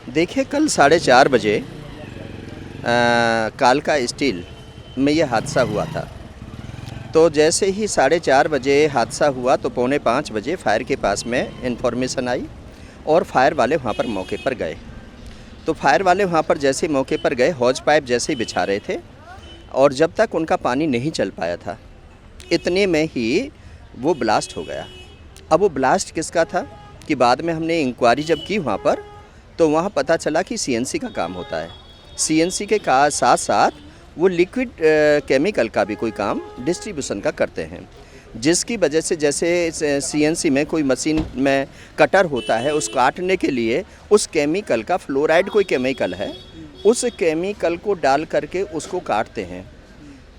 देखिए, कल 4:30 बजे कालका स्टील में ये हादसा हुआ था। तो जैसे ही 4:30 बजे हादसा हुआ तो 4:45 बजे फायर के पास में इन्फॉर्मेशन आई और फायर वाले वहाँ पर मौके पर गए। तो फायर वाले वहाँ पर जैसे ही मौके पर गए, हौज पाइप जैसे ही बिछा रहे थे और जब तक उनका पानी नहीं चल पाया था, इतने में ही वो ब्लास्ट हो गया। अब वो ब्लास्ट किसका था कि बाद में हमने इंक्वायरी जब की वहाँ पर, तो वहाँ पता चला कि सीएनसी का काम होता है। सीएनसी के साथ साथ वो लिक्विड केमिकल का भी कोई काम डिस्ट्रीब्यूशन का करते हैं, जिसकी वजह से जैसे सीएनसी में कोई मशीन में कटर होता है, उस काटने के लिए उस केमिकल का फ्लोराइड कोई केमिकल है, उस केमिकल को डाल करके उसको काटते हैं।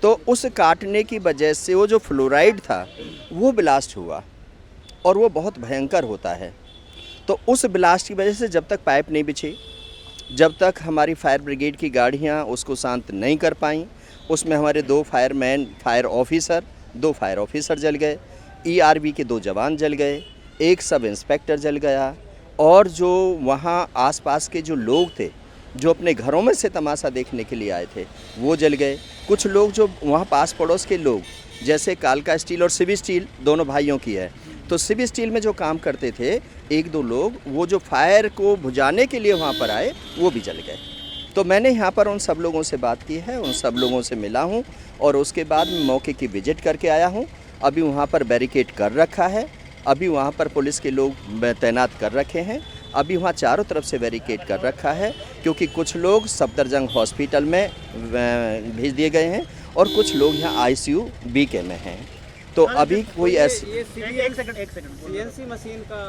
तो उस काटने की वजह से वो जो फ्लोराइड था वो ब्लास्ट हुआ और वो बहुत भयंकर होता है। तो उस ब्लास्ट की वजह से जब तक पाइप नहीं बिछी, जब तक हमारी फायर ब्रिगेड की गाड़ियाँ उसको शांत नहीं कर पाईं, उसमें हमारे 2 फायरमैन, फायर ऑफिसर जल गए, ईआरबी के 2 जवान जल गए, 1 सब इंस्पेक्टर जल गया और जो वहाँ आसपास के जो लोग थे, जो अपने घरों में से तमाशा देखने के लिए आए थे, वो जल गए। कुछ लोग जो वहाँ पास पड़ोस के लोग, जैसे कालका स्टील और सिवी स्टील दोनों भाइयों की है, तो सिवी स्टील में जो काम करते थे 1-2 लोग, वो जो फायर को बुझाने के लिए वहाँ पर आए, वो भी जल गए। तो मैंने यहाँ पर उन सब लोगों से बात की है, उन सब लोगों से मिला हूँ और उसके बाद मौके की विजिट करके आया हूँ। अभी वहाँ पर बैरिकेड कर रखा है, अभी वहाँ पर पुलिस के लोग तैनात कर रखे हैं, अभी वहाँ चारों तरफ से बैरिकेड कर रखा है, क्योंकि कुछ लोग सफदरजंग हॉस्पिटल में भेज दिए गए हैं और कुछ लोग यहाँ आईसीयू बीके में हैं। तो अभी कोई ऐसे एक सेकंड सीएनसी मशीन का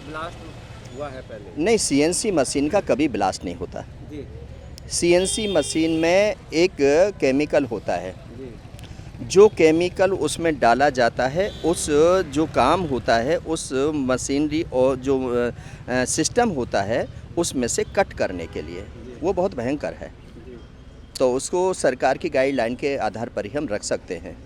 ब्लास्ट हुआ है पहले? नहीं, सीएनसी मशीन का कभी ब्लास्ट नहीं होता। जी सीएनसी मशीन में एक केमिकल होता है, जी जो केमिकल उसमें डाला जाता है, उस जो काम होता है उस मशीनरी और जो सिस्टम होता है उसमें से कट करने के लिए, वो बहुत भयंकर है। तो उसको सरकार की गाइडलाइन के आधार पर ही हम रख सकते हैं,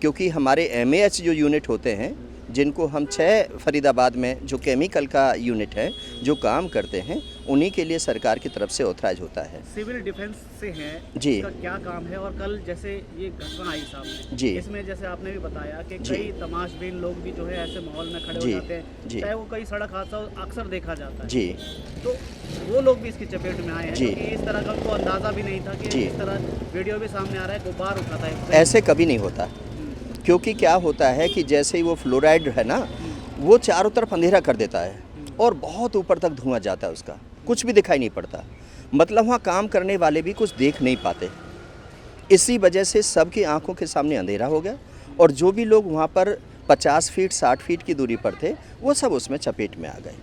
क्योंकि हमारे एमएएच जो यूनिट होते हैं, जिनको हम 6 फरीदाबाद में जो केमिकल का यूनिट है जो काम करते हैं, उन्हीं के लिए सरकार की तरफ से ऑथराइज होता है। सिविल डिफेंस से हैं जी। इसका क्या काम है? और कल जैसे ये घटना आई सामने जी। इसमें जैसे आपने भी बताया कि जी। कई तमाशबीन लोग भी जो है ऐसे माहौल में खड़े हो जी। जाते हैं, जी। चाहे वो कई सड़क हादसा अक्सर देखा जाता है। जी। तो वो लोग भी इसकी चपेट में आए हैं, जी। क्योंकि इस तरह का उनको अंदाज़ा भी नहीं था कि जी। इस तरह वीडियो भी सामने आ रहा है, गुब्बार उठा था। ऐसे कभी नहीं होता, क्योंकि क्या होता है कि जैसे ही वो फ्लोराइड है ना, वो चारों तरफ अंधेरा कर देता है और बहुत ऊपर तक धुआं जाता है, उसका कुछ भी दिखाई नहीं पड़ता। मतलब वहाँ काम करने वाले भी कुछ देख नहीं पाते। इसी वजह से सबकी आंखों के सामने अंधेरा हो गया और जो भी लोग वहाँ पर 50 फीट 60 फीट की दूरी पर थे, वो सब उसमें चपेट में आ गए।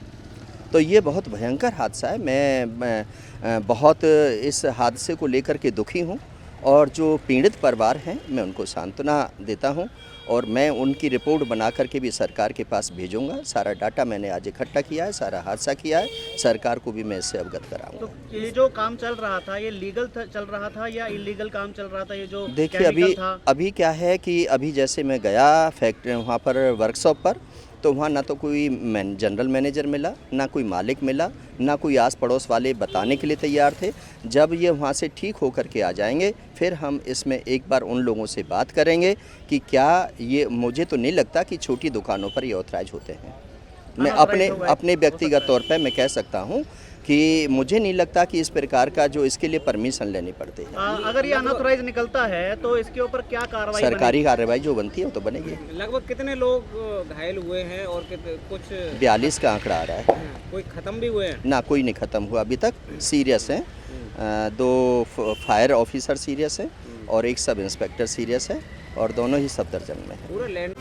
तो ये बहुत भयंकर हादसा है। मैं बहुत इस हादसे को लेकर के दुखी हूँ और जो पीड़ित परिवार हैं, मैं उनको सांत्वना देता हूँ और मैं उनकी रिपोर्ट बना करके भी सरकार के पास भेजूंगा। सारा डाटा मैंने आज इकट्ठा किया है, सारा हादसा किया है, सरकार को भी मैं इससे अवगत कराऊंगा। तो ये जो काम चल रहा था, ये लीगल चल रहा था या इलीगल काम चल रहा था? ये जो देखिए, अभी क्या है कि अभी जैसे मैं गया फैक्ट्री वहाँ पर वर्कशॉप पर, तो वहाँ ना तो कोई जनरल मैनेजर मिला, ना कोई मालिक मिला, ना कोई आस पड़ोस वाले बताने के लिए तैयार थे। जब ये वहाँ से ठीक होकर के आ जाएंगे, फिर हम इसमें एक बार उन लोगों से बात करेंगे कि क्या ये, मुझे तो नहीं लगता कि छोटी दुकानों पर ये ऑथराइज होते हैं। मैं अपने व्यक्तिगत तौर पर मैं कह सकता हूँ कि मुझे नहीं लगता कि इस प्रकार का जो इसके लिए परमिशन लेनी पड़ती है। अगर ये अनऑथराइज निकलता है तो इसके ऊपर क्या कार्रवाई? सरकारी कार्रवाई जो बनती है वो तो बनेगी। लगभग कितने लोग घायल हुए हैं और कुछ 42 का आंकड़ा आ रहा है। कोई खत्म भी हुए हैं? ना, कोई नहीं ख़त्म हुआ अभी तक। सीरियस हैं, 2 फायर ऑफिसर सीरियस हैं और 1 सब इंस्पेक्टर सीरियस है और दोनों ही सफदरजंग में है। पूरा लैंड